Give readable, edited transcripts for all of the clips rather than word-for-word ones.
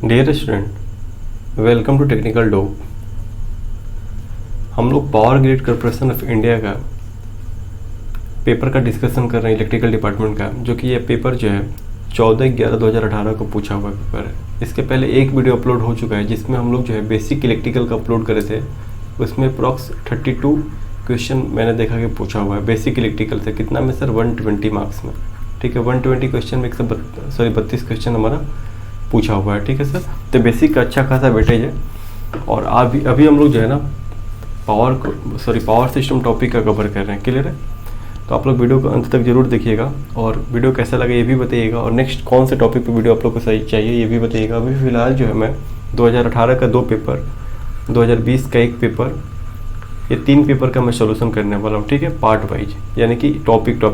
Dear student, welcome to technical dope. हम लोग power grid corporation of India का paper का डिस्कशन कर रहे हैं, इलेक्ट्रिकल डिपार्टमेंट का, जो कि ये पेपर जो है 14/11/2018 को पूछा हुआ पेपर है। इसके पहले एक वीडियो अपलोड हो चुका है जिसमें हम लोग जो है बेसिक इलेक्ट्रिकल का अपलोड करे थे। उसमें अप्रॉक्स 32 क्वेश्चन मैंने देखा कि पूछा हुआ है बेसिक इलेक्ट्रिकल से। कितना में सर? 120 मार्क्स में। ठीक है, 120 क्वेश्चन में 32 क्वेश्चन हमारा पूछा हुआ है। ठीक है सर, तो बेसिक का अच्छा खासा वेटेज है। और अभी हम लोग जो है ना पावर सिस्टम टॉपिक का कवर कर रहे हैं। क्लियर है? तो आप लोग वीडियो को अंत तक जरूर देखिएगा और वीडियो कैसा लगा ये भी बताइएगा, और नेक्स्ट कौन से टॉपिक पे वीडियो आप लोग को सही चाहिए ये भी बताइएगा। अभी फिलहाल जो है मैं 2018 का 2 पेपर, 2020 का 1 पेपर, ये 3 पेपर का मैं सोल्यूशन करने वाला हूँ। ठीक है, पार्ट वाइज, यानी कि टॉपिक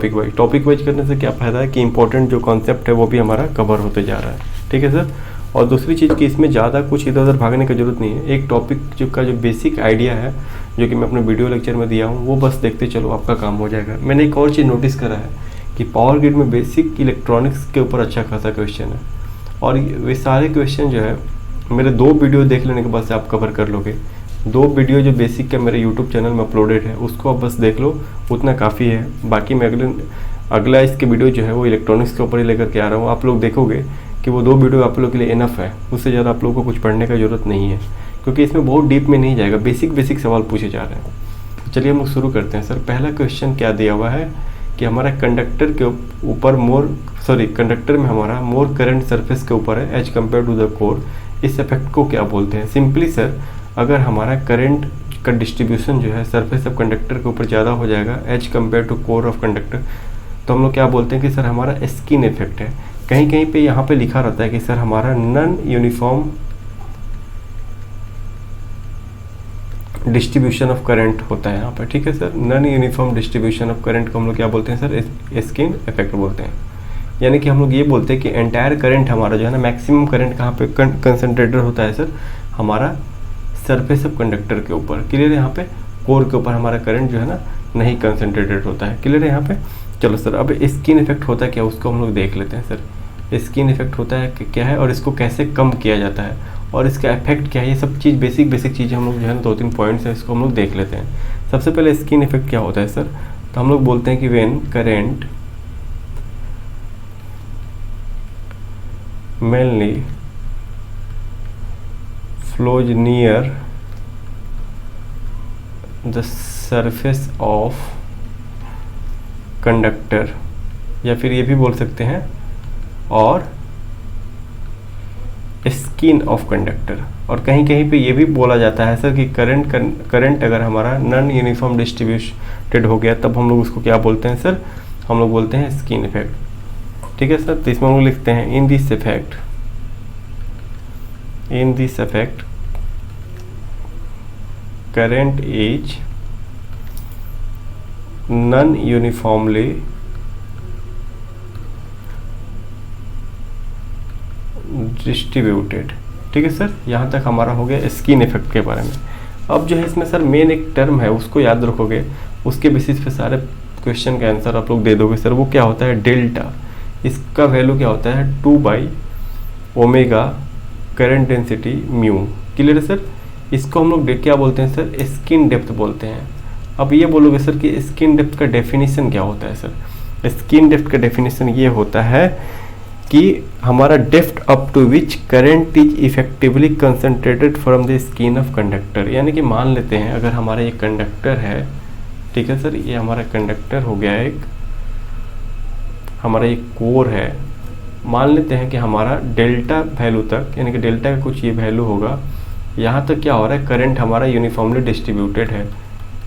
वाइज करने से क्या फ़ायदा है कि इंपॉर्टेंट जो कॉन्सेप्ट है वो भी हमारा कवर होते जा रहा है। ठीक है सर। और दूसरी चीज़ कि इसमें ज़्यादा कुछ इधर उधर भागने की जरूरत नहीं है। एक टॉपिक जो बेसिक आइडिया है जो कि मैं अपने वीडियो लेक्चर में दिया हूँ वो बस देखते चलो, आपका काम हो जाएगा। मैंने एक और चीज़ नोटिस करा है कि पावर ग्रिड में बेसिक इलेक्ट्रॉनिक्स के ऊपर अच्छा खासा क्वेश्चन है, और वे सारे क्वेश्चन जो है मेरे 2 वीडियो देख लेने के बाद से आप कवर कर लोगे। 2 वीडियो जो बेसिक का मेरे यूट्यूब चैनल में अपलोडेड है उसको आप बस देख लो, उतना काफ़ी है। बाकी मैं अगला इसके वीडियो जो है वो इलेक्ट्रॉनिक्स के ऊपर ही लेकर के आ रहा हूँ। आप लोग देखोगे कि वो 2 वीडियो आप लोग के लिए इनफ है, उससे ज़्यादा आप लोगों को कुछ पढ़ने का ज़रूरत नहीं है, क्योंकि इसमें बहुत डीप में नहीं जाएगा, बेसिक सवाल पूछे जा रहे हैं। तो चलिए हम लोग शुरू करते हैं। सर पहला क्वेश्चन क्या दिया हुआ है कि हमारा कंडक्टर के ऊपर कंडक्टर में हमारा मोर करंट सरफेस के ऊपर है as compare to the core. इस इफेक्ट को क्या बोलते हैं? सिंपली सर, अगर हमारा करंट का डिस्ट्रीब्यूशन जो है सरफेस ऑफ कंडक्टर के ऊपर ज़्यादा हो जाएगा as compare to core of conductor, तो हम लोग क्या बोलते हैं कि सर हमारा स्किन इफेक्ट है। कहीं कहीं पे यहाँ पे लिखा रहता है कि सर हमारा non uniform distribution of current होता है यहाँ पर। ठीक है sir, non uniform distribution of current को हम लोग क्या बोलते हैं सर? स्किन इफेक्ट बोलते हैं। यानी कि हम लोग ये बोलते हैं कि एंटायर करंट हमारा जो है ना, मैक्सिमम करंट कहाँ पे कंसंट्रेटेड होता है सर? हमारा सरफेस ऑफ कंडक्टर के ऊपर। क्लियर है? यहाँ पे कोर के ऊपर हमारा करंट जो है ना नहीं कंसंट्रेटेड होता है। क्लियर है यहाँ पे? चलो सर, अब स्किन इफेक्ट होता है क्या उसको हम लोग देख लेते हैं। सर स्किन इफेक्ट होता है कि क्या है और इसको कैसे कम किया जाता है और इसका इफेक्ट क्या है, ये सब चीज़ बेसिक चीज़ें हम लोग जो है ना 2-3 पॉइंट्स हैं, इसको हम लोग देख लेते हैं। सबसे पहले स्किन इफेक्ट क्या होता है सर? तो हम लोग बोलते हैं कि when current mainly flows near the surface of conductor, या फिर ये भी बोल सकते हैं और स्किन ऑफ कंडक्टर। और कहीं कहीं पे ये भी बोला जाता है सर कि करंट अगर हमारा नॉन यूनिफॉर्म डिस्ट्रीब्यूटेड हो गया तब हम लोग उसको क्या बोलते हैं सर? हम लोग बोलते हैं स्किन इफेक्ट। ठीक है सर, तो इसमें हम लोग लिखते हैं in this effect current is non uniformly distributed. ठीक है सर, यहाँ तक हमारा हो गया स्किन इफेक्ट के बारे में। अब जो है इसमें सर मेन एक टर्म है उसको याद रखोगे, उसके बेसिस पे सारे क्वेश्चन का आंसर आप लोग दे दोगे। सर वो क्या होता है? डेल्टा। इसका वैल्यू क्या होता है? 2/ओमेगा करंट डेंसिटी म्यू। क्लियर है सर? इसको हम लोग क्या बोलते हैं सर? स्किन डेप्थ बोलते हैं। अब ये बोलोगे सर कि स्किन डेप्थ का डेफिनेशन क्या होता है सर? स्किन डेप्थ का डेफिनेशन ये होता है कि हमारा depth up to which current is effectively concentrated from the skin of conductor. यानी कि मान लेते हैं अगर हमारा ये कंडक्टर है, ठीक है सर, ये हमारा कंडक्टर हो गया एक, हमारा एक कोर है। मान लेते हैं कि हमारा डेल्टा वैल्यू तक, यानी कि डेल्टा का कुछ ये वैल्यू होगा, यहाँ तक क्या हो रहा है? करंट हमारा यूनिफॉर्मली डिस्ट्रीब्यूटेड है।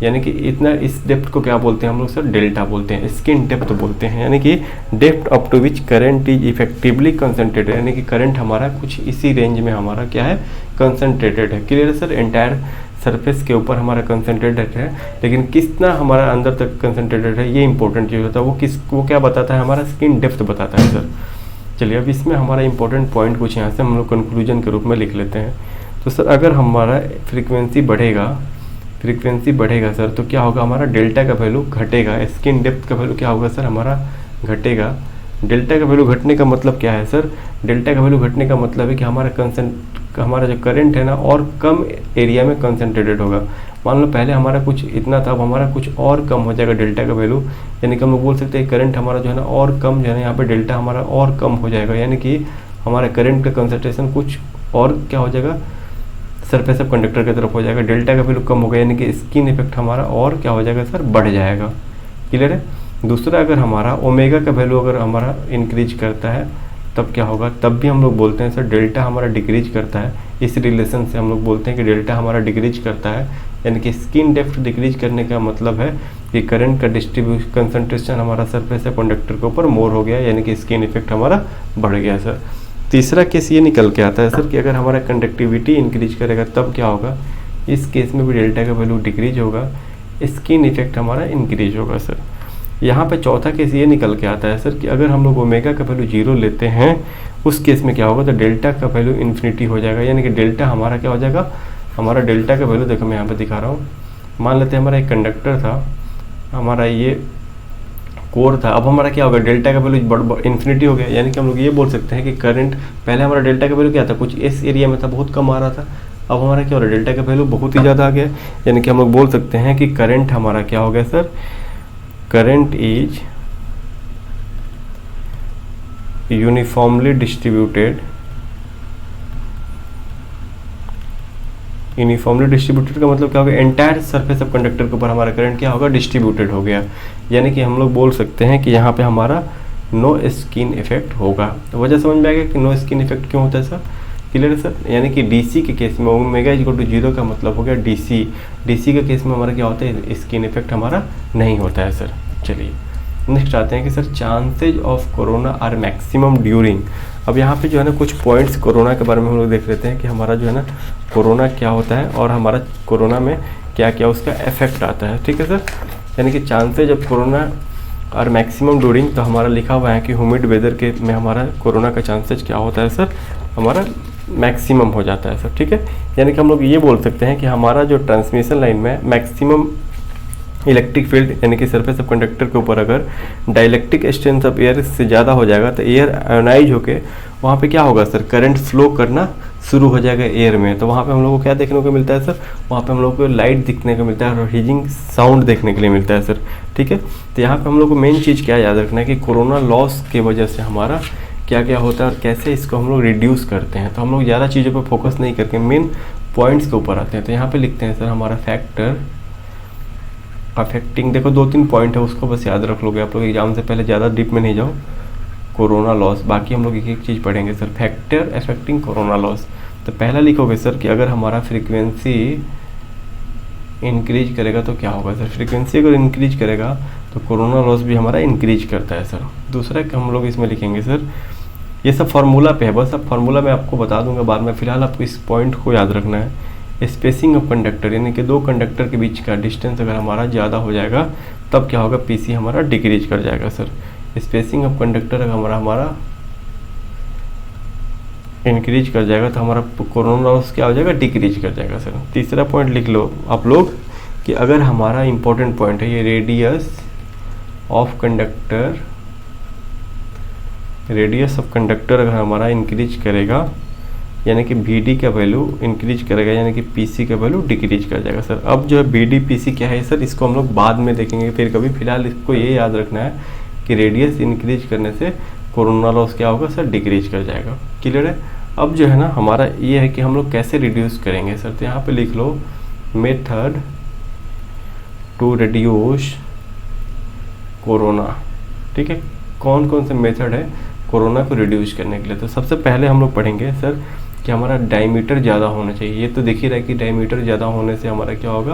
यानी कि इतना, इस डेप्थ को क्या बोलते हैं हम लोग सर? डेल्टा बोलते हैं, स्किन डेप्थ बोलते हैं। यानी कि depth up to which current is effectively concentrated, यानी कि करंट हमारा कुछ इसी रेंज में हमारा क्या है? कंसंट्रेटेड है। क्लियर है सर? एंटायर सरफेस के ऊपर हमारा कंसंट्रेटेड है, लेकिन कितना हमारा अंदर तक कंसंट्रेटेड है ये इंपॉर्टेंट चीज़ होता है। वो क्या बताता है? हमारा स्किन डेप्थ बताता है सर। चलिए अब इसमें हमारा इंपॉर्टेंट पॉइंट कुछ यहाँ से हम लोग कंक्लूजन के रूप में लिख लेते हैं। तो सर अगर हमारा फ्रीक्वेंसी बढ़ेगा सर तो क्या होगा? हमारा डेल्टा का वैल्यू घटेगा, स्किन डेप्थ का वैल्यू क्या होगा सर? हमारा घटेगा। डेल्टा का वैल्यू घटने का मतलब क्या है सर? डेल्टा का वैल्यू घटने का मतलब है कि हमारा जो करंट है ना और कम एरिया में कंसंट्रेटेड होगा। मान लो पहले हमारा कुछ इतना था, अब हमारा कुछ और कम हो जाएगा डेल्टा का वैल्यू, यानी कि हम लोग बोल सकते हैं करंट हमारा जो है ना और कम जो है ना यहाँ पे डेल्टा हमारा और कम हो जाएगा, यानी कि हमारा करंट का कंसंट्रेशन कुछ और क्या हो जाएगा, सरफेस ऑफ कंडक्टर की तरफ हो जाएगा। डेल्टा का वैल्यू कम हो गया यानी कि स्किन इफेक्ट हमारा और क्या हो जाएगा सर, बढ़ जाएगा। क्लियर है? दूसरा, अगर हमारा ओमेगा का वैल्यू अगर हमारा इंक्रीज करता है तब क्या होगा, तब भी हम लोग बोलते हैं सर डेल्टा हमारा डिक्रीज करता है। इस रिलेशन से हम लोग बोलते हैं कि डेल्टा हमारा डिक्रीज करता है, यानी कि स्किन डेप्थ डिक्रीज करने का मतलब है कि करंट का डिस्ट्रीब्यूशन कंसंट्रेशन हमारा सरफेस ऑफ कंडक्टर के ऊपर मोर हो गया, यानी कि स्किन इफेक्ट हमारा बढ़ गया सर। तीसरा केस ये निकल के आता है सर कि अगर हमारा कंडक्टिविटी इंक्रीज करेगा तब क्या होगा, इस केस में भी डेल्टा का वैल्यू डिक्रीज होगा, स्किन इफेक्ट हमारा इंक्रीज होगा सर। यहाँ पे चौथा केस ये निकल के आता है सर कि अगर हम लोग ओमेगा का वैल्यू 0 लेते हैं उस केस में क्या होगा, तो डेल्टा का वैल्यू इन्फिनिटी हो जाएगा, यानी कि डेल्टा हमारा क्या हो जाएगा, हमारा डेल्टा का वैल्यू देखो मैं यहाँ पे दिखा रहा हूँ। मान लेते हैं हमारा एक कंडक्टर था, हमारा ये कोर था, अब हमारा क्या होगा, डेल्टा का वैल्यू इन्फिनिटी हो गया, यानी कि हम लोग ये बोल सकते हैं कि करंट, पहले हमारा डेल्टा का वैल्यू क्या था, कुछ इस एरिया में था, बहुत कम आ रहा था, अब हमारा क्या हो रहा है, डेल्टा का वैल्यू बहुत ही ज़्यादा आ गया, यानी कि हम लोग बोल सकते हैं कि करंट हमारा क्या हो गया sir, current is uniformly distributed. Uniformly distributed का मतलब क्या होगा, एंटायर सरफेस ऑफ कंडक्टर के ऊपर हमारा करंट क्या होगा, डिस्ट्रीब्यूटेड हो गया, यानी कि हम लोग बोल सकते हैं कि यहाँ पे हमारा नो स्किन इफेक्ट होगा। तो वजह समझ में आएगा कि नो स्किन इफेक्ट क्यों होता है सर, क्लियर है सर? यानी कि डीसी के केस में ओमेगा इक्वल टू 0 का मतलब हो गया डीसी, डीसी के केस में हमारा क्या होता है, स्किन इफेक्ट हमारा नहीं होता है सर। चलिए नेक्स्ट आते हैं कि sir chances of corona are maximum during. अब यहाँ पे जो है ना कुछ पॉइंट्स कोरोना के बारे में हम लोग देख लेते हैं कि हमारा जो है ना कोरोना क्या होता है और हमारा कोरोना में क्या क्या उसका इफेक्ट आता है, ठीक है सर? यानी कि चांसेज ऑफ कोरोना और मैक्सिमम ड्यूरिंग, तो हमारा लिखा हुआ है कि ह्यूमिड वेदर के में हमारा कोरोना का चांसेज क्या होता है सर, हमारा मैक्सिमम हो जाता है सर, ठीक है? यानी कि हम लोग ये बोल सकते हैं कि हमारा जो ट्रांसमिशन लाइन में मैक्सिमम इलेक्ट्रिक फील्ड यानी कि सरफेस ऑफ कंडक्टर के ऊपर अगर डाइलेक्ट्रिक स्ट्रेंथ ऑफ एयर से ज़्यादा हो जाएगा तो एयर आयोनाइज होके वहाँ पे क्या होगा सर, करंट फ्लो करना शुरू हो जाएगा एयर में, तो वहाँ पे हम लोग को क्या देखने को मिलता है सर, वहाँ पे हम लोग को लाइट दिखने को मिलता है और हीजिंग साउंड देखने के लिए मिलता है सर, ठीक है? तो यहाँ पे हम लोग को मेन चीज़ क्या याद रखना है कि कोरोना लॉस की वजह से हमारा क्या क्या होता है और कैसे इसको हम लोग रिड्यूस करते हैं। तो हम लोग ज़्यादा चीज़ों पर फोकस नहीं करके मेन पॉइंट्स के ऊपर आते हैं। तो यहाँ पर लिखते हैं सर हमारा फैक्टर अफेक्टिंग, देखो 2-3 पॉइंट है उसको बस याद रख लोगे आप लोग, एग्जाम से पहले ज़्यादा डीप में नहीं जाओ। कोरोना लॉस, बाकी हम लोग एक एक चीज़ पढ़ेंगे sir. Factor affecting corona loss, तो पहला लिखोगे सर कि अगर हमारा फ्रीक्वेंसी इंक्रीज करेगा तो क्या होगा सर, फ्रीक्वेंसी अगर इंक्रीज करेगा तो कोरोना लॉस भी हमारा इंक्रीज करता है सर। दूसरा हम लोग इसमें लिखेंगे सर, ये सब फार्मूला पे है, बस अब फार्मूला मैं आपको बता दूंगा बाद में, फिलहाल आपको इस पॉइंट को याद रखना है। स्पेसिंग ऑफ कंडक्टर यानी कि दो कंडक्टर के बीच का डिस्टेंस अगर हमारा ज़्यादा हो जाएगा तब क्या होगा, पीसी हमारा डिक्रीज कर जाएगा सर। स्पेसिंग ऑफ कंडक्टर अगर हमारा इंक्रीज कर जाएगा तो हमारा कोरोना लॉस क्या हो जाएगा, डिक्रीज कर जाएगा सर। तीसरा पॉइंट लिख लो आप लोग कि अगर हमारा इंपॉर्टेंट पॉइंट है ये radius of conductor, radius of conductor अगर हमारा इंक्रीज करेगा यानी कि BD का वैल्यू इंक्रीज करेगा यानी कि PC का वैल्यू डिक्रीज कर जाएगा सर। अब जो है BD PC क्या है सर, इसको हम लोग बाद में देखेंगे फिर कभी, फिलहाल इसको ये याद रखना है कि रेडियस इंक्रीज करने से कोरोना लॉस क्या होगा सर, डिक्रीज कर जाएगा। क्लियर है? अब जो है ना हमारा ये है कि हम लोग कैसे रिड्यूस करेंगे सर, तो यहाँ पे लिख लो मेथड टू रिड्यूस कोरोना, ठीक है? कौन कौन से मेथड है कोरोना को रिड्यूस करने के लिए? तो सबसे पहले हम लोग पढ़ेंगे सर कि हमारा डायमीटर ज़्यादा होना चाहिए, ये तो दिख ही रहा है कि डायमीटर ज़्यादा होने से हमारा क्या होगा,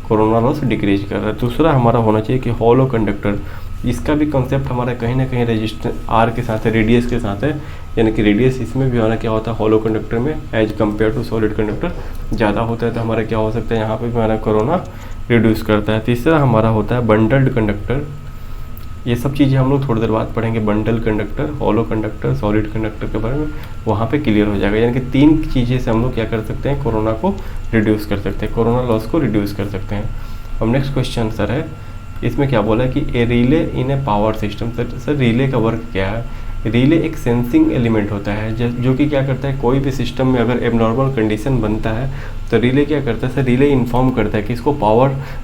कोरोना लॉस डिक्रीज कर रहा है। दूसरा हमारा होना चाहिए कि हॉलो कंडक्टर, इसका भी कॉन्सेप्ट हमारा कहीं ना कहीं रेजिस्टेंस आर के साथ है, रेडियस के साथ है, यानी कि रेडियस इसमें भी हमारा क्या होता है, हॉलो कंडक्टर में as compare to solid conductor ज़्यादा होता है, तो हमारा क्या हो सकता है, यहाँ पर भी हमारा कोरोना रिड्यूस करता है। तीसरा हमारा होता है बंडल्ड कंडक्टर, ये सब चीज़ें हम लोग थोड़ी देर बाद पढ़ेंगे, bundle conductor, hollow conductor, solid conductor के बारे में, वहाँ पे क्लियर हो जाएगा। यानी कि 3 चीज़ें से हम लोग क्या कर सकते हैं, कोरोना को रिड्यूस कर सकते हैं, कोरोना लॉस को रिड्यूस कर सकते हैं। अब नेक्स्ट क्वेश्चन सर है इसमें क्या बोला है कि a relay in a power system. Sir relay का वर्क क्या है? रिले एक सेंसिंग एलिमेंट होता है जो कि क्या करता है, कोई भी सिस्टम में अगर एबनॉर्मल कंडीशन बनता है तो रिले क्या करता है सर, रिले इन्फॉर्म करता है कि इसको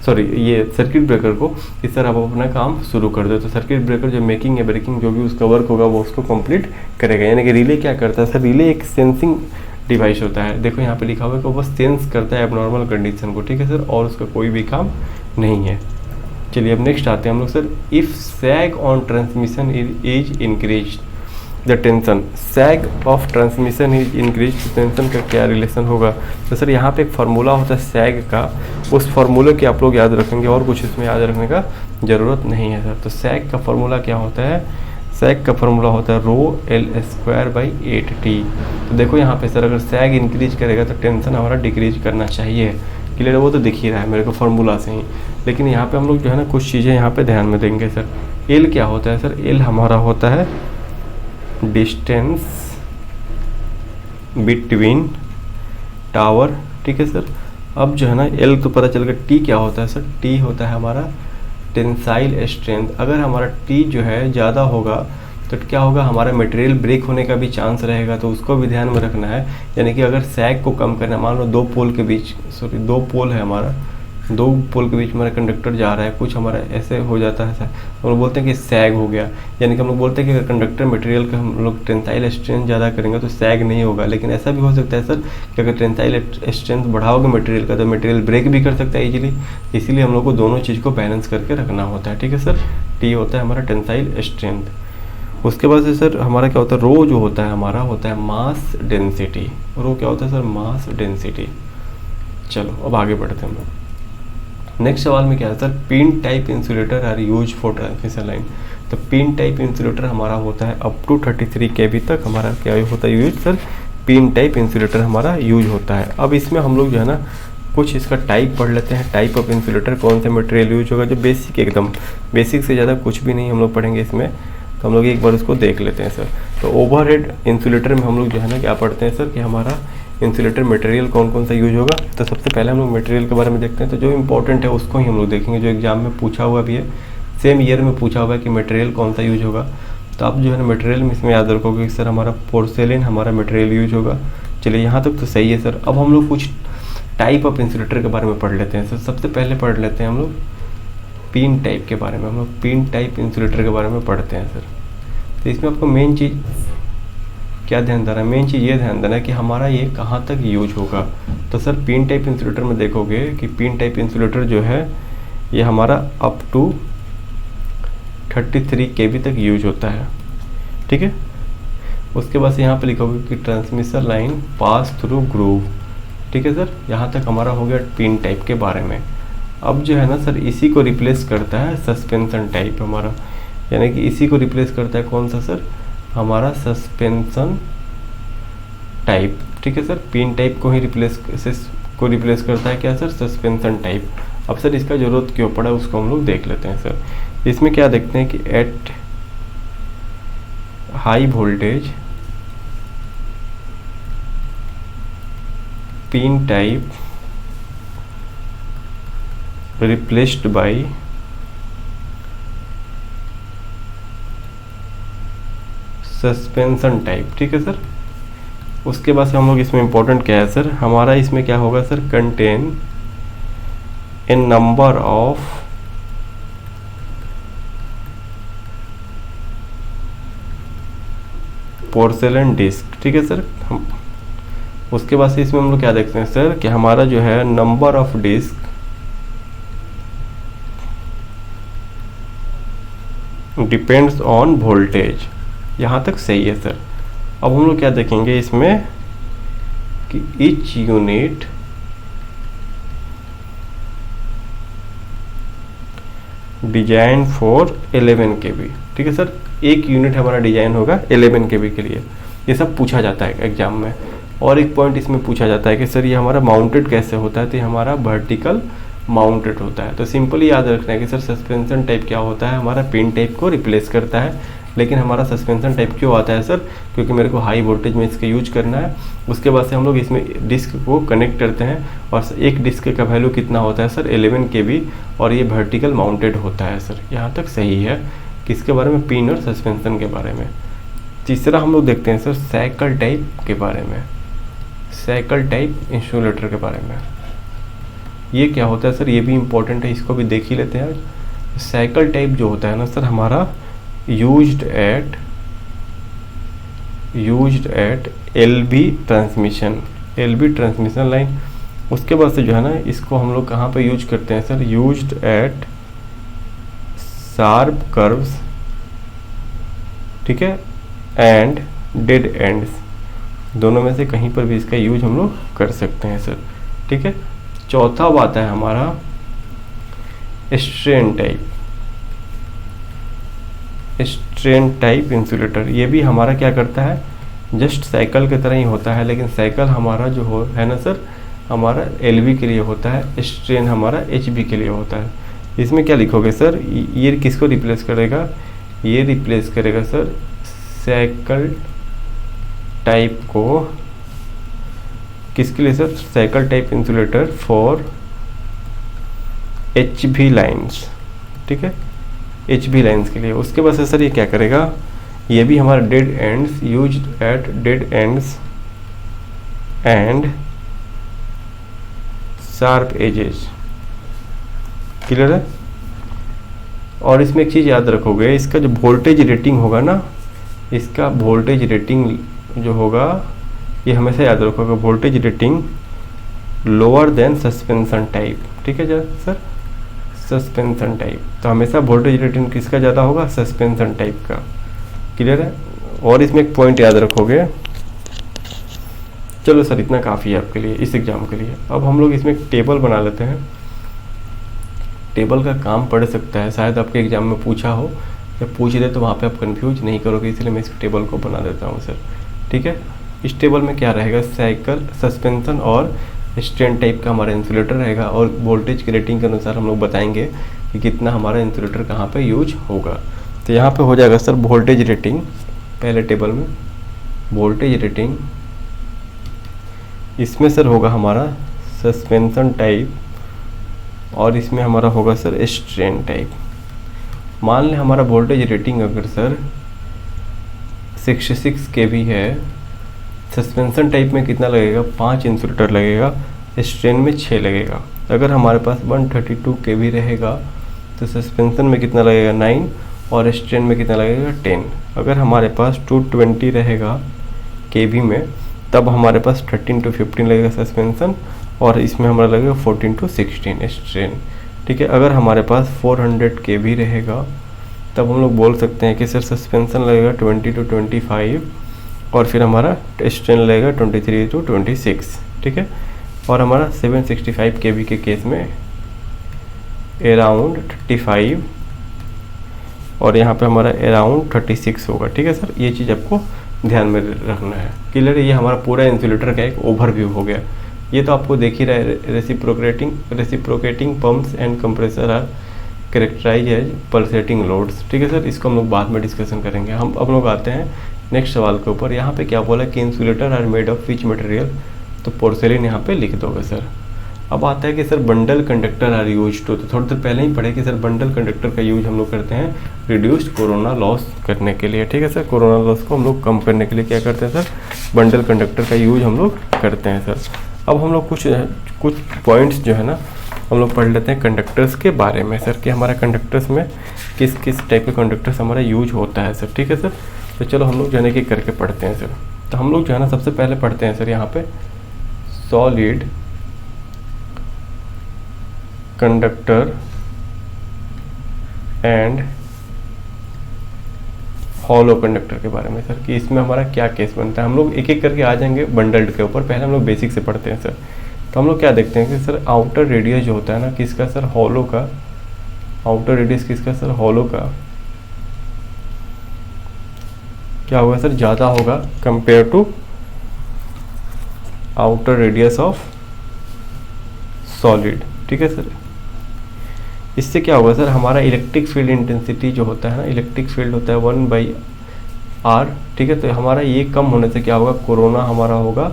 ये सर्किट ब्रेकर को इस तरह आप अपना काम शुरू कर दो। तो सर्किट ब्रेकर जो मेकिंग या ब्रेकिंग जो भी उसका वर्क होगा वो उसको कंप्लीट करेगा। यानी कि रिले क्या करता है सर, रिले एक सेंसिंग डिवाइस होता है। देखो यहाँ पे लिखा हुआ है कि वो सेंस करता है एबनॉर्मल कंडीशन को, ठीक है सर, और उसका कोई भी काम नहीं है। चलिए अब नेक्स्ट आते हैं हम लोग sir, if sag on transmission is increase the tension, sag of transmission is increase tension का क्या रिलेशन होगा? तो सर यहाँ पे एक फार्मूला होता है सैग का, उस फार्मूले के आप लोग याद रखेंगे और कुछ इसमें याद रखने का ज़रूरत नहीं है सर। तो सैग का फार्मूला क्या होता है? सैग का फार्मूला होता है रो L²/8T। तो देखो यहाँ पे सर, अगर सैग इंक्रीज करेगा तो टेंशन हमारा डिक्रीज करना चाहिए। क्लियर है? वो तो दिख ही रहा है मेरे को फार्मूला से ही, लेकिन यहाँ पे हम लोग जो है ना कुछ चीज़ें यहाँ पे ध्यान में देंगे सर। एल क्या होता है सर? एल हमारा होता है डिस्टेंस बिटवीन टावर, ठीक है सर। अब जो है ना एल तो पता चल गया। टी क्या होता है सर? टी होता है हमारा टेंसाइल स्ट्रेंथ। अगर हमारा टी जो है ज़्यादा होगा तो क्या होगा, हमारा मटेरियल ब्रेक होने का भी चांस रहेगा, तो उसको भी ध्यान में रखना है। यानी कि अगर सैग को कम करना, मान लो दो पोल है हमारा, दो पोल के बीच हमारा कंडक्टर जा रहा है, कुछ हमारा ऐसे हो जाता है सर, हम लोग बोलते हैं कि सैग हो गया। यानी कि हम लोग बोलते हैं कि अगर कंडक्टर मटेरियल का हम लोग टेंसाइल स्ट्रेंथ ज़्यादा करेंगे तो सैग नहीं होगा। लेकिन ऐसा भी हो सकता है सर कि अगर टेंसाइल स्ट्रेंथ बढ़ाओगे मटेरियल का तो मटेरियल ब्रेक भी कर सकता है इजीली। इसीलिए हम लोग को दोनों चीज़ को बैलेंस करके रखना होता है, ठीक है सर। टी होता है हमारा टेंसाइल स्ट्रेंथ। उसके बाद से सर हमारा क्या होता है, रो जो होता है हमारा होता है मास डेंसिटी। रो क्या होता है सर? Mass density. चलो अब आगे बढ़ते हैं हम लोग। नेक्स्ट सवाल में क्या है sir, pin type insulator are use for transmission line. तो पिन टाइप इंसुलेटर हमारा होता है अप टू 33 kV तक हमारा क्या होता है use sir, pin type insulator हमारा यूज होता है। अब इसमें हम लोग जो है ना कुछ इसका टाइप पढ़ लेते हैं। टाइप ऑफ इंसुलेटर, कौन सा मटेरियल यूज होगा, जो बेसिक एकदम बेसिक से ज़्यादा कुछ भी नहीं हम लोग पढ़ेंगे इसमें, तो हम लोग एक बार उसको देख लेते हैं सर। तो ओवरहेड इंसुलेटर में हम लोग जो है ना क्या पढ़ते हैं सर कि हमारा इंसुलेटर मटेरियल कौन कौन सा यूज होगा। तो सबसे पहले हम लोग मटेरियल के बारे में देखते हैं। तो जो इंपॉर्टेंट है उसको ही हम लोग देखेंगे, जो एग्जाम में पूछा हुआ भी है, सेम ईयर में पूछा हुआ है कि मटेरियल कौन सा यूज होगा। तो आप जो है ना मटेरियल में इसमें याद रखोगे कि सर हमारा पोर्सेलिन हमारा मटेरियल यूज होगा। चलिए यहाँ तक तो सही है सर। अब हम लोग कुछ टाइप ऑफ इंसुलेटर के बारे में पढ़ लेते हैं सर। सबसे पहले पढ़ लेते हैं हम लोग पिन टाइप के बारे में। हम लोग पिन टाइप इंसुलेटर के बारे में पढ़ते हैं सर। तो इसमें आपको मेन चीज़ क्या ध्यान देना है, मेन चीज़ ये ध्यान देना है कि हमारा ये कहाँ तक यूज होगा। तो सर पिन टाइप इंसुलेटर में देखोगे कि पिन टाइप इंसुलेटर जो है ये हमारा अप टू 33 kV तक यूज होता है, ठीक है। उसके बाद से यहाँ पे लिखोगे कि transmission line pass through groove, ठीक है सर। यहाँ तक हमारा हो गया पिन टाइप के बारे में। अब जो है ना सर इसी को रिप्लेस करता है सस्पेंशन टाइप हमारा, यानी कि इसी को रिप्लेस करता है कौन सा सर, हमारा सस्पेंशन टाइप, ठीक है सर। पिन टाइप को ही रिप्लेस करता है क्या सर, सस्पेंशन टाइप। अब सर इसका ज़रूरत क्यों पड़ा उसको हम लोग देख लेते हैं सर। इसमें क्या देखते हैं कि at high voltage pin type replaced by suspension type, ठीक है सर। उसके बाद से हम लोग इसमें इंपॉर्टेंट क्या है सर, हमारा इसमें क्या होगा sir, contain a number of porcelain disc, ठीक है सर। हम उसके बाद से इसमें हम लोग क्या देखते हैं सर कि हमारा जो है number of disc depends on voltage. यहाँ तक सही है सर। अब हम लोग क्या देखेंगे इसमें कि each unit design for 11 kV, ठीक है सर। एक यूनिट हमारा डिजाइन होगा 11 kV के लिए। ये सब पूछा जाता है एग्जाम में। और एक पॉइंट इसमें पूछा जाता है कि सर ये हमारा माउंटेड कैसे होता है, तो ये हमारा वर्टिकल माउंटेड होता है। तो सिंपली याद रखना है कि सर सस्पेंशन टाइप क्या होता है, हमारा पिन टाइप को रिप्लेस करता है। लेकिन हमारा सस्पेंशन टाइप क्यों आता है सर? क्योंकि मेरे को हाई वोल्टेज में इसका यूज करना है। उसके बाद से हम लोग इसमें डिस्क को कनेक्ट करते हैं और एक डिस्क का वैल्यू कितना होता है सर? 11 kV, और ये वर्टिकल माउंटेड होता है सर। यहाँ तक सही है। किसके बारे में? पिन और सस्पेंशन के बारे में। तीसरा हम लोग देखते हैं सर साइकिल टाइप के बारे में, साइकिल टाइप इंसुलेटर के बारे में। ये क्या होता है सर? ये भी इम्पोर्टेंट है, इसको भी देख ही लेते हैं आज। साइकिल टाइप जो होता है ना सर हमारा used eight LV transmission, LV transmission line. उसके बाद से जो है ना इसको हम लोग कहाँ पे यूज करते हैं sir? Used eight sharp curves, ठीक है, एंड डेड एंड्स, दोनों में से कहीं पर भी इसका यूज हम लोग कर सकते हैं सर, ठीक है। चौथा बात है हमारा स्ट्रेन टाइप इंसुलेटर। ये भी हमारा क्या करता है? जस्ट साइकिल की तरह ही होता है, लेकिन साइकिल हमारा जो है ना सर हमारा LV के लिए होता है, स्ट्रेन हमारा HV के लिए होता है। इसमें क्या लिखोगे सर? ये किसको रिप्लेस करेगा? ये रिप्लेस करेगा सर साइकिल टाइप को। किसके लिए sir? Cycle type insulator for HV lines, ठीक है, HV लाइन्स के लिए। उसके बाद से सर ये क्या करेगा? ये भी हमारा dead ends, used at dead ends and sharp edges, clear है। और इसमें एक चीज़ याद रखोगे, इसका जो वोल्टेज रेटिंग होगा ना, इसका वोल्टेज रेटिंग जो होगा ये हमेशा याद रखोगे, voltage rating lower than suspension type, ठीक है सर, सस्पेंशन टाइप। तो हमेशा वोल्टेज रेटिंग किसका ज़्यादा होगा? सस्पेंशन टाइप का, क्लियर है। और इसमें एक पॉइंट याद रखोगे। चलो सर इतना काफ़ी है आपके लिए इस एग्ज़ाम के लिए। अब हम लोग इसमें एक टेबल बना लेते हैं। टेबल का काम पड़ सकता है, शायद आपके एग्ज़ाम में पूछा हो, या पूछ दे तो वहाँ पे आप कंफ्यूज नहीं करोगे, इसलिए मैं इस टेबल को बना देता हूँ सर, ठीक है। इस टेबल में क्या रहेगा? साइकिल, सस्पेंशन और स्ट्रेन टाइप का हमारा इंसुलेटर रहेगा, और वोल्टेज की रेटिंग के अनुसार हम लोग बताएंगे कि कितना हमारा इंसुलेटर कहाँ पे यूज होगा। तो यहाँ पे हो जाएगा सर वोल्टेज रेटिंग, पहले टेबल में वोल्टेज रेटिंग, इसमें सर होगा हमारा सस्पेंशन टाइप, और इसमें हमारा होगा सर स्ट्रेन टाइप। मान लें हमारा वोल्टेज रेटिंग अगर सर 66 kV है, सस्पेंशन टाइप में कितना लगेगा? 5 इंसुलेटर लगेगा, स्ट्रेन में 6 लगेगा। अगर हमारे पास 132 kV रहेगा तो सस्पेंशन में कितना लगेगा? 9, और स्ट्रेन में कितना लगेगा? 10। अगर हमारे पास 220 रहेगा kV में, तब हमारे पास 13 to 15 लगेगा सस्पेंशन, और इसमें हमारा लगेगा 14 to 16 स्ट्रेन, ठीक है। अगर हमारे पास 400 kV रहेगा, तब हम लोग बोल सकते हैं कि सर सस्पेंशन लगेगा 20 to 25, और फिर हमारा स्ट्रेन लगेगा 23 to 26, ठीक है। और हमारा 765 kV के केस में अराउंड 35, और यहाँ पे हमारा अराउंड 36 होगा, ठीक है सर। ये चीज़ आपको ध्यान में रखना है, क्लियर है। ये हमारा पूरा इंसुलेटर का एक ओवरव्यू हो गया। ये तो आपको देख ही रहा है, reciprocating pumps and compressor are characterize as pulsating loads, ठीक है सर। इसको हम लोग बाद में डिस्कशन करेंगे। हम लोग आते हैं नेक्स्ट सवाल के ऊपर। यहाँ पे क्या बोला कि insulator are made of which material, तो पोर्सेलिन यहाँ पे लिख दोगे सर। अब आता है कि sir bundle conductor are use to, तो थोड़ी देर पहले ही पढ़े कि सर बंडल कंडक्टर का यूज हम लोग करते हैं रिड्यूस्ड कोरोना लॉस करने के लिए, ठीक है सर। कोरोना लॉस को हम लोग कम करने के लिए क्या करते हैं सर? बंडल कंडक्टर का यूज हम लोग करते हैं सर। अब हम लोग कुछ पॉइंट्स जो है ना हम लोग पढ़ लेते हैं कंडक्टर्स के बारे में सर, कि हमारा कंडक्टर्स में किस किस टाइप के कंडक्टर्स हमारा यूज होता है सर, ठीक है सर। तो चलो हम लोग जो है कि करके पढ़ते हैं सर। तो हम लोग जो है ना सबसे पहले पढ़ते हैं सर यहाँ पे solid conductor and hollow conductor के बारे में सर, कि इसमें हमारा क्या केस बनता है। हम लोग एक एक करके आ जाएंगे बंडल्ड के ऊपर। पहले हम लोग बेसिक से पढ़ते हैं सर। तो हम लोग क्या देखते हैं कि सर आउटर रेडियस जो होता है ना किसका सर? हॉलो का। आउटर रेडियस किसका सर? हॉलो का। क्या होगा सर? ज़्यादा होगा compare to outer radius of solid, ठीक है सर। इससे क्या होगा सर? हमारा इलेक्ट्रिक फील्ड इंटेंसिटी जो होता है ना, इलेक्ट्रिक फील्ड होता है 1 आर, ठीक है। तो हमारा ये कम होने से क्या होगा, कोरोना हमारा होगा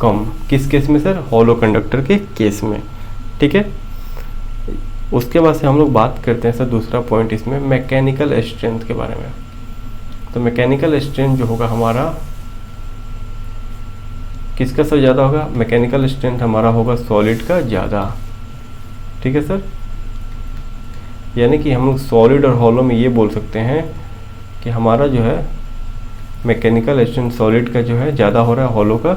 कम। किस केस में सर, हॉलो कंडक्टर के केस में, ठीक है। उसके बाद से हम लोग बात करते हैं सर दूसरा पॉइंट इसमें मैकेनिकल स्ट्रेंथ के बारे में। तो मैकेनिकल स्ट्रेंथ जो होगा हमारा किसका सर ज़्यादा होगा, मैकेनिकल स्ट्रेंथ हमारा होगा सॉलिड का ज़्यादा, ठीक है सर। यानी कि हम लोग सॉलिड और हॉलो में ये बोल सकते हैं कि हमारा जो है मैकेनिकल स्ट्रेंथ सॉलिड का जो है ज़्यादा हो रहा है, हॉलो का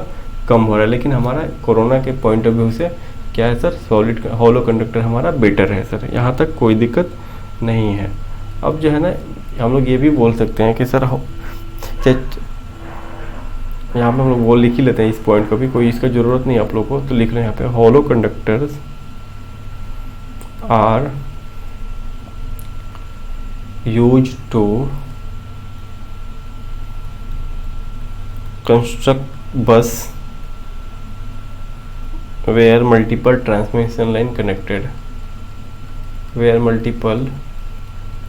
कम हो रहा है। लेकिन हमारा कोरोना के पॉइंट ऑफ व्यू से क्या है सर, सॉलिड का हॉलो कंडक्टर हमारा बेटर है सर, यहाँ तक कोई दिक्कत नहीं है। अब जो है ना हम लोग ये भी बोल सकते हैं कि सर यहाँ पे हम लोग वो लिख ही लेते हैं इस पॉइंट को भी, कोई इसका ज़रूरत नहीं आप लोग को, तो लिख लें यहाँ पे hollow conductors are use to construct bus where multiple transmission line connected, where multiple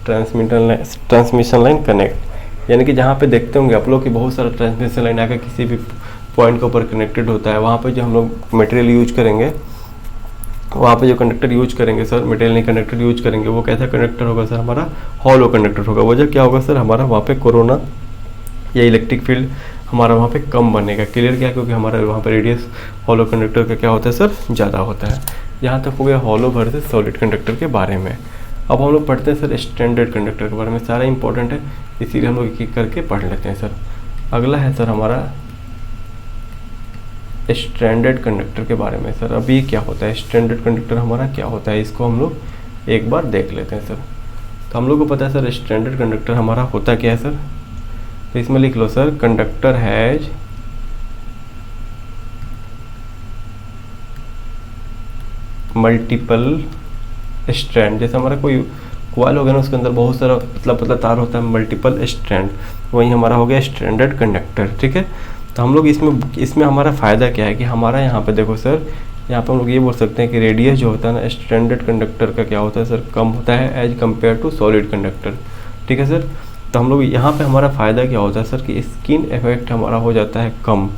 transmission line connect। यानी कि जहाँ पे देखते होंगे आप लोग कि बहुत सारा ट्रांसमिशन लाइन आकर किसी भी पॉइंट के ऊपर कनेक्टेड होता है, वहाँ पे जो हम लोग मटेरियल यूज करेंगे, वहाँ पे जो कंडक्टर यूज करेंगे सर, मटेरियल नहीं कंडक्टर यूज करेंगे, वो कैसा कंडक्टर होगा सर, हमारा हॉलो कंडक्टर होगा। वजह क्या होगा सर, हमारा वहाँ पे कोरोना या इलेक्ट्रिक फील्ड हमारा वहाँ पे कम बनेगा। क्लियर क्या, क्योंकि हमारा वहाँ पे रेडियस हॉलो कंडक्टर का क्या होता है सर, ज़्यादा होता है। यहाँ तक हो गया हॉलो वर्सेस सॉलिड कंडक्टर के बारे में। अब हम लोग पढ़ते हैं सर स्टैंडर्ड कंडक्टर के बारे में। सारा इंपॉर्टेंट है, इसीलिए हम लोग एक एक करके पढ़ लेते हैं सर। अगला है सर हमारा स्टैंडर्ड कंडक्टर के बारे में। सर अभी क्या होता है स्टैंडर्ड कंडक्टर हमारा क्या होता है, इसको हम लोग एक बार देख लेते हैं सर। तो हम लोग को पता है सर स्टैंडर्ड कंडक्टर हमारा होता क्या है सर, तो इसमें लिख लो sir conductor has multiple strand. जैसे हमारा कोई कॉइल हो गया ना, उसके अंदर बहुत सारा पतला पतला तार होता है, मल्टीपल स्ट्रैंड, वही हमारा हो गया स्टैंडर्ड कंडक्टर, ठीक है। तो हम लोग इसमें हमारा फ़ायदा क्या है कि हमारा यहाँ पे देखो सर, यहाँ पे हम लोग ये बोल सकते हैं कि रेडियस जो होता है ना स्टैंडर्ड कंडक्टर का क्या होता है सर, कम होता है as compare to solid conductor, ठीक है सर। तो हम लोग यहाँ पे हमारा फ़ायदा क्या होता है सर कि स्किन इफेक्ट हमारा हो जाता है कम।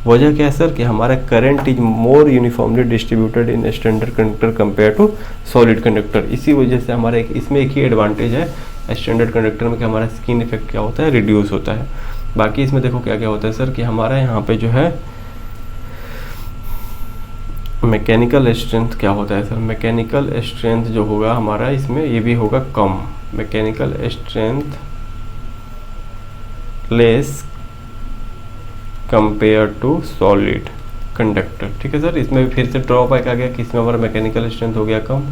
वजह क्या है सर कि हमारा current is more uniformly distributed in standard conductor compare to solid conductor. इसी वजह से हमारा इसमें एक ही एडवांटेज है स्टैंडर्ड कंडक्टर में कि हमारा स्किन इफेक्ट क्या होता है, रिड्यूस होता है। बाकी इसमें देखो क्या क्या होता है सर कि हमारा यहाँ पे जो है मैकेनिकल स्ट्रेंथ क्या होता है सर, मैकेनिकल स्ट्रेंथ जो होगा हमारा इसमें ये भी होगा कम। Mechanical strength less compare to solid conductor, ठीक है सर। इसमें भी फिर से ड्रॉबैक आ गया कि इसमें हमारा मैकेनिकल स्ट्रेंथ हो गया कम,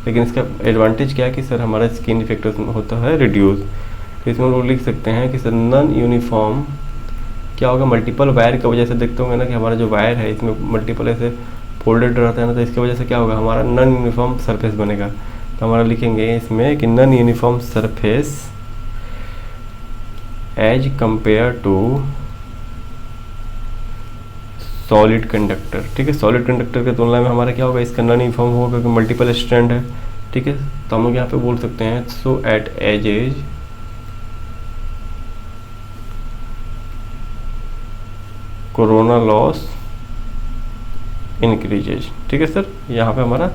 लेकिन इसका एडवांटेज क्या है कि सर हमारा स्किन इफेक्ट होता है रिड्यूस। तो इसमें हम लोग लिख सकते हैं कि सर नॉन यूनिफॉर्म क्या होगा, मल्टीपल वायर की वजह से देखते होंगे ना कि हमारा जो वायर है इसमें मल्टीपल ऐसे फोल्डेड रहता है ना, तो इसकी वजह से क्या होगा हमारा नॉन यूनिफॉर्म सरफेस बनेगा। तो हमारा लिखेंगे इसमें कि non uniform surface as compare to solid conductor, ठीक है। सॉलिड कंडक्टर के तुलना में हमारा क्या होगा, इसका नॉन यूनिफॉर्म होगा क्योंकि मल्टीपल स्ट्रैंड है, ठीक है। तो हम लोग यहाँ पे बोल सकते हैं so at edges corona loss increases, ठीक है सर। यहाँ पे हमारा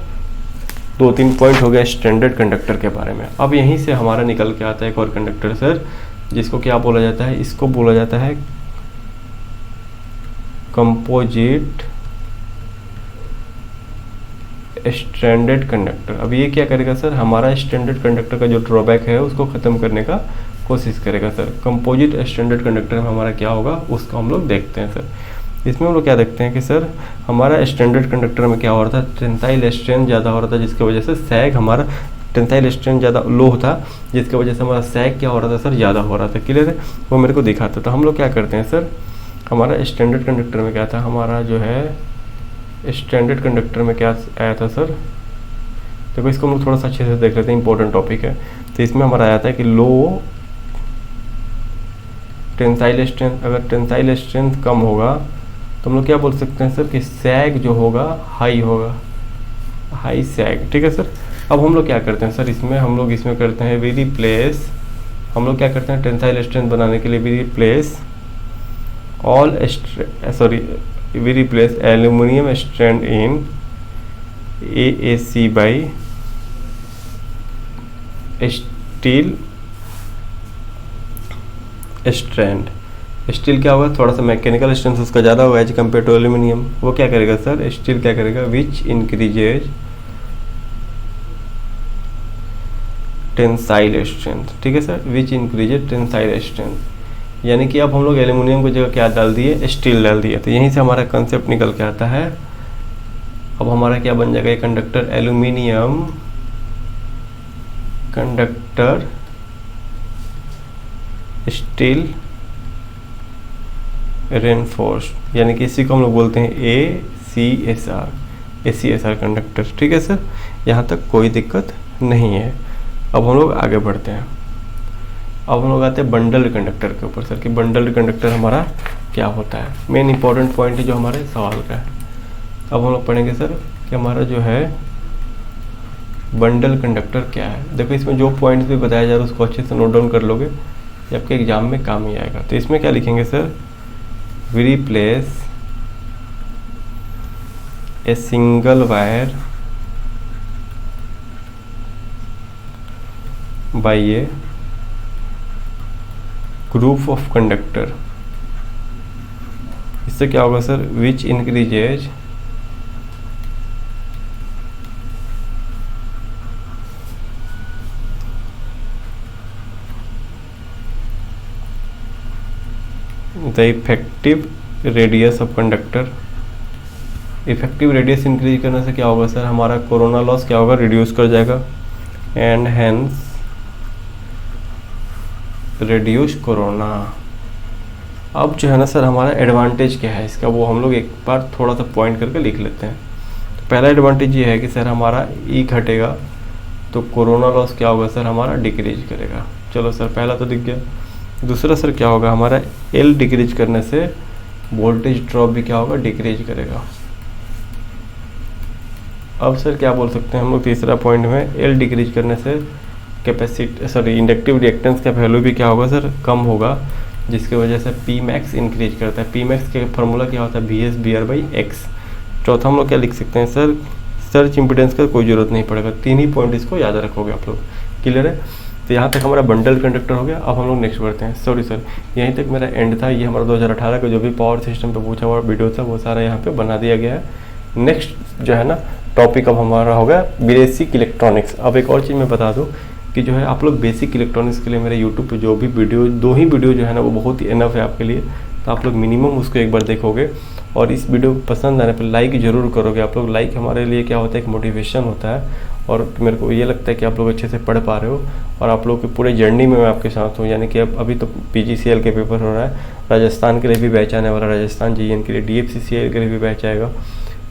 2-3 पॉइंट हो गया स्टैंडर्ड कंडक्टर के बारे में। अब यहीं से हमारा निकल के आता है एक और कंडक्टर सर, जिसको क्या बोला जाता है, इसको बोला जाता है कंपोजिट स्टैंडर्ड कंडक्टर। अब ये क्या करेगा सर, हमारा स्टैंडर्ड कंडक्टर का जो ड्रॉबैक है उसको ख़त्म करने का कोशिश करेगा सर। कंपोजिट स्टैंडर्ड कंडक्टर में हमारा क्या होगा उसको हम लोग देखते हैं सर। इसमें हम लोग क्या देखते हैं कि सर हमारा स्टैंडर्ड कंडक्टर में क्या हो रहा था, टेंसाइल स्ट्रेंथ ज़्यादा हो रहा था, जिसकी वजह से सैग हमारा टेंसाइल स्ट्रेंथ ज़्यादा लो था, जिसकी वजह से हमारा सैग क्या हो रहा था सर, ज़्यादा हो रहा था। क्लियर है, वो मेरे को दिखाता। तो हम लोग क्या करते हैं सर, हमारा स्टैंडर्ड कंडक्टर में क्या था, हमारा जो है स्टैंडर्ड कंडक्टर में क्या आया था सर, देखो इसको हम लोग थोड़ा सा अच्छे से देख लेते हैं, इंपॉर्टेंट टॉपिक है। तो इसमें हमारा आया था कि लो टेंसाइल स्ट्रेंथ, अगर टेंसाइल स्ट्रेंथ कम होगा तो हम लोग क्या बोल सकते हैं सर कि सैग जो होगा हाई होगा, हाई सैग, ठीक है सर। अब हम लोग क्या करते हैं सर, इसमें हम लोग इसमें करते हैं वी रिप्लेस हम लोग क्या करते हैं, टेंसाइल स्ट्रेंथ बनाने के लिए we replace aluminium strand in AAC by steel strand. Steel क्या होगा, थोड़ा सा मैकेनिकल स्ट्रेंथ उसका ज़्यादा होगा एज कम्पेयर टू एल्यूमिनियम। वो क्या करेगा सर, स्टील क्या करेगा, विच इंक्रीजेज टेंसाइल स्ट्रेंथ। ठीक है sir, which increases tensile strength, यानी कि अब हम लोग एल्यूमिनियम की जगह क्या डाल दिए, स्टील डाल दिए। तो यहीं से हमारा कंसेप्ट निकल के आता है। अब हमारा क्या बन जाएगा, conductor aluminium conductor steel reinforced, यानी कि इसी को हम लोग बोलते हैं ACSR कंडक्टर। ठीक है सर, यहाँ तक कोई दिक्कत नहीं है। अब हम लोग आगे बढ़ते हैं। अब हम लोग आते हैं बंडल्ड कंडक्टर के ऊपर सर, कि बंडल्ड कंडक्टर हमारा क्या होता है। मेन इंपॉर्टेंट पॉइंट है जो हमारे सवाल का है। अब हम लोग पढ़ेंगे सर कि हमारा जो है बंडल कंडक्टर क्या है। देखो इसमें जो पॉइंट्स भी बताया जा रहा है उसको अच्छे से नोट डाउन कर लोगे, ये आपके एग्जाम में काम ही आएगा। तो इसमें क्या लिखेंगे sir, we replace a single wire by a group of conductor. इससे क्या होगा sir, which increases the effective radius of conductor. Effective radius increase करने से क्या होगा सर, हमारा कोरोना लॉस क्या होगा, रिड्यूस कर जाएगा, एंड हेंस रिड्यूस कोरोना। अब जो है ना सर हमारा एडवांटेज क्या है इसका, वो हम लोग एक बार थोड़ा सा पॉइंट करके लिख लेते हैं। तो पहला एडवांटेज ये है कि सर हमारा ई घटेगा तो कोरोना लॉस क्या होगा सर, हमारा डिक्रीज करेगा। चलो सर पहला तो दिख गया। दूसरा सर क्या होगा, हमारा एल डिक्रीज करने से वोल्टेज ड्रॉप भी क्या होगा, डिक्रीज करेगा। अब सर क्या बोल सकते हैं हम लोग तीसरा पॉइंट में, एल डिक्रीज करने से इंडक्टिव रिएक्टेंस का वैल्यू भी क्या होगा सर, कम होगा, जिसकी वजह से पी मैक्स इंक्रीज करता है। पी मैक्स का फॉर्मूला क्या होता है, VS/BR/X। चौथा हम लोग क्या लिख सकते हैं सर, सर्च इम्पीडेंस का कोई ज़रूरत नहीं पड़ेगा। तीन ही पॉइंट इसको याद रखोगे आप लोग, क्लियर है। तो यहाँ तक हमारा बंडल कंडक्टर हो गया। अब हम लोग नेक्स्ट बढ़ते हैं। सॉरी सर, यहीं तक मेरा एंड था। ये हमारा 2018 का जो भी पावर सिस्टम पे पूछा हुआ वीडियो था वो सारा यहाँ पे बना दिया गया है। नेक्स्ट जो है ना टॉपिक अब हमारा होगा बेसिक इलेक्ट्रॉनिक्स। अब एक और चीज़ मैं बता दूँ कि जो है आप लोग बेसिक इलेक्ट्रॉनिक्स के लिए मेरे यूट्यूब पे जो भी वीडियो, 2 ही वीडियो जो है ना वो बहुत ही इनफ है आपके लिए। तो आप लोग मिनिमम उसको एक बार देखोगे और इस वीडियो को पसंद आने पर लाइक ज़रूर करोगे। आप लोग लाइक हमारे लिए क्या होता है, एक मोटिवेशन होता है और मेरे को ये लगता है कि आप लोग अच्छे से पढ़ पा रहे हो और आप लोग के पूरे जर्नी में मैं आपके साथ हूँ। यानी कि अब अभी तो PGCL के पेपर हो रहा है, राजस्थान के लिए भी बैच आने वाला, राजस्थान GN के लिए, DFCCL के लिए भी बैच आएगा।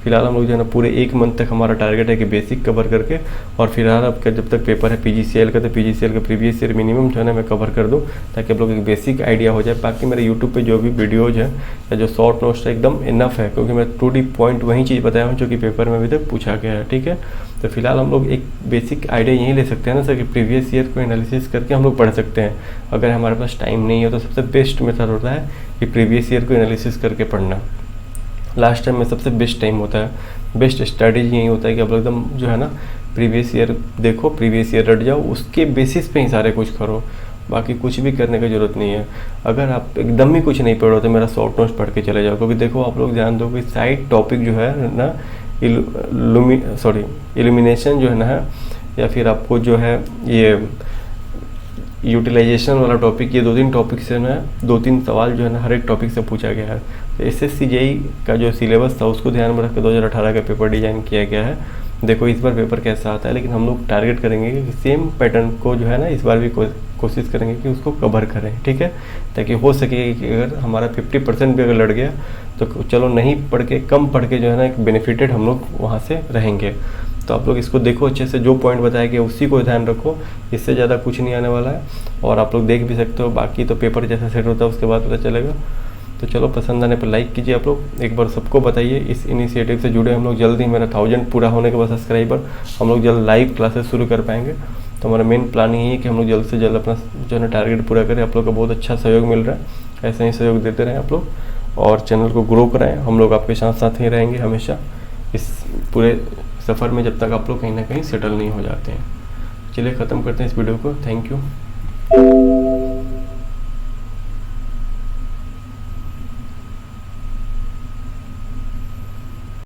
फिलहाल हम लोग जो है ना पूरे 1 मंथ तक हमारा टारगेट है कि बेसिक कवर करके, और फिलहाल अब जब तक पेपर है PGCL का तो PGCL का प्रीवियस ईयर मिनिमम जो है ना मैं कवर कर दूं, ताकि आप लोग एक बेसिक आइडिया हो जाए। बाकी मेरे यूट्यूब पे जो भी वीडियोज़ हैं या जो शॉर्ट नोट्स है एकदम इनफ है, क्योंकि मैं 2D पॉइंट वही चीज़ बताया हूँ जो कि पेपर में अभी तक पूछा गया है। ठीक है, तो फिलहाल हम लोग एक बेसिक आइडिया यही ले सकते हैं ना सर कि प्रीवियस ईयर को एनालिसिस करके हम लोग पढ़ सकते हैं। अगर हमारे पास टाइम नहीं है तो सबसे बेस्ट मेथड होता है कि प्रीवियस ईयर को एनालिसिस करके पढ़ना। लास्ट टाइम में सबसे बेस्ट टाइम होता है, बेस्ट स्ट्रैटेजी यही होता है कि आप लोग एकदम जो है ना प्रीवियस ईयर देखो, प्रीवियस ईयर रट जाओ, उसके बेसिस पे ही सारे कुछ करो। बाकी कुछ भी करने की ज़रूरत नहीं है। अगर आप एकदम ही कुछ नहीं पढ़ो तो मेरा शॉर्ट नोट्स पढ़ के चले जाओ, क्योंकि देखो आप लोग ध्यान दो कि साइड टॉपिक जो है ना इल्यूमिनेशन जो है ना, या फिर आपको जो है ये यूटिलाइजेशन वाला टॉपिक, ये 2-3 टॉपिक से ना 2-3 सवाल जो है ना हर एक टॉपिक से पूछा गया है। तो SSC JEE का जो सिलेबस था उसको ध्यान में रख के 2018 का पेपर डिज़ाइन किया गया है। देखो इस बार पेपर कैसा आता है, लेकिन हम लोग टारगेट करेंगे कि सेम पैटर्न को जो है ना इस बार भी कोशिश करेंगे कि उसको कवर करें। ठीक है, ताकि हो सके कि अगर हमारा 50% भी अगर लड़ गया तो चलो नहीं पढ़ के, कम पढ़ के जो है ना एक बेनिफिटेड हम लोग वहाँ से रहेंगे। तो आप लोग इसको देखो अच्छे से, जो पॉइंट बताया गया उसी को ध्यान रखो, इससे ज़्यादा कुछ नहीं आने वाला है। और आप लोग देख भी सकते हो, बाकी तो पेपर जैसा सेट होता है उसके बाद पता चलेगा। तो चलो पसंद आने पर लाइक कीजिए आप लोग, एक बार सबको बताइए। इस इनिशिएटिव से जुड़े हम लोग जल्दी, मेरा 1000 पूरा होने के बाद सब्सक्राइबर हम लोग जल्द लाइव क्लासेस शुरू कर पाएंगे। तो हमारा मेन प्लान यही है कि हम लोग जल्द से जल्द अपना जो है ना टारगेट पूरा करें। आप लोग का बहुत अच्छा सहयोग मिल रहा है, ऐसे ही सहयोग देते रहें आप लोग और चैनल को ग्रो कराएं। हम लोग आपके साथ साथ ही रहेंगे हमेशा इस पूरे सफ़र में, जब तक आप लोग कहीं ना कहीं सेटल नहीं हो जाते हैं। चलिए ख़त्म करते हैं इस वीडियो को। Thank you.